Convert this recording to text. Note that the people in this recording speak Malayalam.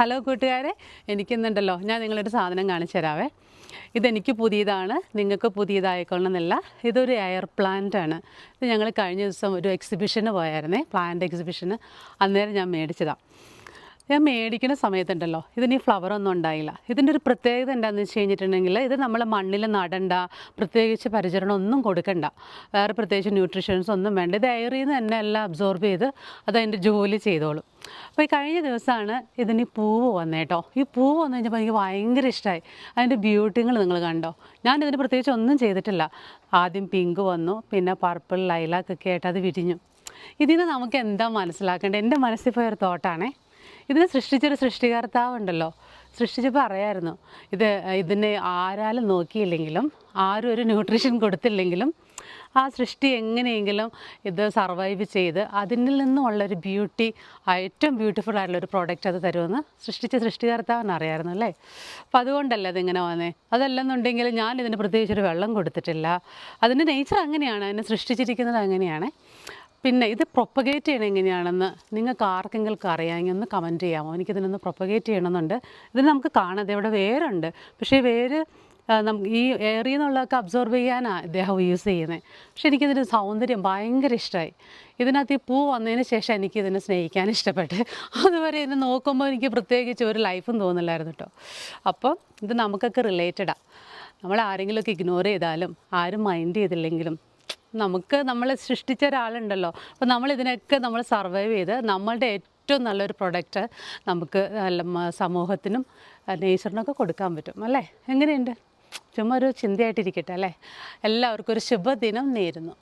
ഹലോ കൂട്ടുകാരെ, എനിക്കിന്നുണ്ടല്ലോ ഞാൻ നിങ്ങളൊരു സാധനം കാണിച്ചു തരാവേ. ഇതെനിക്ക് പുതിയതാണ്, നിങ്ങൾക്ക് പുതിയതായിക്കൊള്ളണമെന്നില്ല. ഇതൊരു എയർ പ്ലാന്റ് ആണ്. ഇത് ഞങ്ങൾ കഴിഞ്ഞ ദിവസം ഒരു എക്സിബിഷന് പോയായിരുന്നേ, പ്ലാന്റ് എക്സിബിഷന്. അന്നേരം ഞാൻ മേടിച്ചതാണ്. ഞാൻ മേടിക്കുന്ന സമയത്തുണ്ടല്ലോ ഇതിന് ഈ ഫ്ലവറൊന്നും ഉണ്ടായില്ല. ഇതിൻ്റെ ഒരു പ്രത്യേകത എന്താണെന്ന് വെച്ച് കഴിഞ്ഞിട്ടുണ്ടെങ്കിൽ, ഇത് നമ്മൾ മണ്ണിൽ നടണ്ട, പ്രത്യേകിച്ച് പരിചരണം ഒന്നും കൊടുക്കണ്ട, വേറെ പ്രത്യേകിച്ച് ന്യൂട്രീഷൻസ് ഒന്നും വേണ്ട. ഇത് എയറിൽ നിന്ന് തന്നെ എല്ലാം അബ്സോർബ് ചെയ്ത് അതതിൻ്റെ ജോലി ചെയ്തോളും. അപ്പോൾ ഈ കഴിഞ്ഞ ദിവസമാണ് ഇതിന് പൂവ് വന്നേട്ടോ. ഈ പൂവ് വന്നു കഴിഞ്ഞപ്പോൾ എനിക്ക് ഭയങ്കര ഇഷ്ടമായി. അതിൻ്റെ ബ്യൂട്ടിങ്ങൾ നിങ്ങൾ കണ്ടോ? ഞാനിതിന് പ്രത്യേകിച്ച് ഒന്നും ചെയ്തിട്ടില്ല. ആദ്യം പിങ്ക് വന്നു, പിന്നെ പർപ്പിൾ ലൈലാക്കൊക്കെ ആയിട്ട് അത് വിരിഞ്ഞു. ഇതിൽ നിന്ന് നമുക്ക് എന്താ മനസ്സിലാക്കേണ്ടത്? എൻ്റെ മനസ്സിൽ പോയൊരു തോട്ടാണേ. ഇതിനെ സൃഷ്ടിച്ചൊരു സൃഷ്ടികർത്താവുണ്ടല്ലോ, സൃഷ്ടിച്ചപ്പോൾ അറിയായിരുന്നു ഇതിനെ ആരാലും നോക്കിയില്ലെങ്കിലും, ആരും ഒരു ന്യൂട്രീഷൻ കൊടുത്തില്ലെങ്കിലും ആ സൃഷ്ടി എങ്ങനെയെങ്കിലും ഇത് സർവൈവ് ചെയ്ത് അതിൽ നിന്നുമുള്ളൊരു ബ്യൂട്ടി, ഏറ്റവും ബ്യൂട്ടിഫുൾ ആയിട്ടുള്ളൊരു പ്രോഡക്റ്റ് അത് തരുമെന്ന് സൃഷ്ടികർത്താവെന്ന് അറിയാമായിരുന്നു അല്ലേ. അപ്പം അതുകൊണ്ടല്ലേ അതിങ്ങനെ വന്നേ. അതല്ലെന്നുണ്ടെങ്കിൽ ഞാൻ ഇതിന് പ്രത്യേകിച്ചൊരു വെള്ളം കൊടുത്തിട്ടില്ല. അതിൻ്റെ നേച്ചർ അങ്ങനെയാണ്, അതിനെ സൃഷ്ടിച്ചിരിക്കുന്നത് അങ്ങനെയാണ്. പിന്നെ ഇത് പ്രൊപ്പഗേറ്റ് ചെയ്യണം എങ്ങനെയാണെന്ന് നിങ്ങൾക്ക് ആർക്കെങ്കിലും അറിയാമെങ്കിൽ ഒന്ന് കമൻറ്റ് ചെയ്യാമോ? എനിക്കിതിനൊന്ന് പ്രൊപ്പഗേറ്റ് ചെയ്യണമെന്നുണ്ട്. ഇതിന് നമുക്ക് കാണാതെ ഇവിടെ വേരുണ്ട്, പക്ഷേ ഈ വേര് ഈ എയറിൽ നിന്നുള്ളതൊക്കെ അബ്സോർബ് ചെയ്യാനാണ് ഇദ്ദേഹം യൂസ് ചെയ്യുന്നത്. പക്ഷെ എനിക്കിതിൻ്റെ സൗന്ദര്യം ഭയങ്കര ഇഷ്ടമായി. ഇതിനകത്ത് ഈ പൂ വന്നതിന് ശേഷം എനിക്കിതിനെ സ്നേഹിക്കാൻ ഇഷ്ടപ്പെട്ട്. അതുവരെ ഇതിനെ നോക്കുമ്പോൾ എനിക്ക് പ്രത്യേകിച്ച് ഒരു ലൈഫും തോന്നില്ലായിരുന്നു കേട്ടോ. അപ്പം ഇത് നമുക്കൊക്കെ റിലേറ്റഡാണ്. നമ്മൾ ആരെങ്കിലുമൊക്കെ ഇഗ്നോർ ചെയ്താലും ആരും മൈൻഡ് ചെയ്തില്ലെങ്കിലും നമ്മളെ സൃഷ്ടിച്ച ഒരാളുണ്ടല്ലോ. അപ്പോൾ നമ്മളിതിനൊക്കെ നമ്മൾ സർവൈവ് ചെയ്ത് നമ്മളുടെ ഏറ്റവും നല്ലൊരു പ്രൊഡക്റ്റ് നമുക്ക് സമൂഹത്തിനും നേച്ചറിനൊക്കെ കൊടുക്കാൻ പറ്റും അല്ലേ. എങ്ങനെയുണ്ട്? ചുമ്മാ ഒരു ചിന്തയായിട്ടിരിക്കട്ടെ അല്ലേ. എല്ലാവർക്കും ഒരു ശുഭദിനം നേരുന്നു.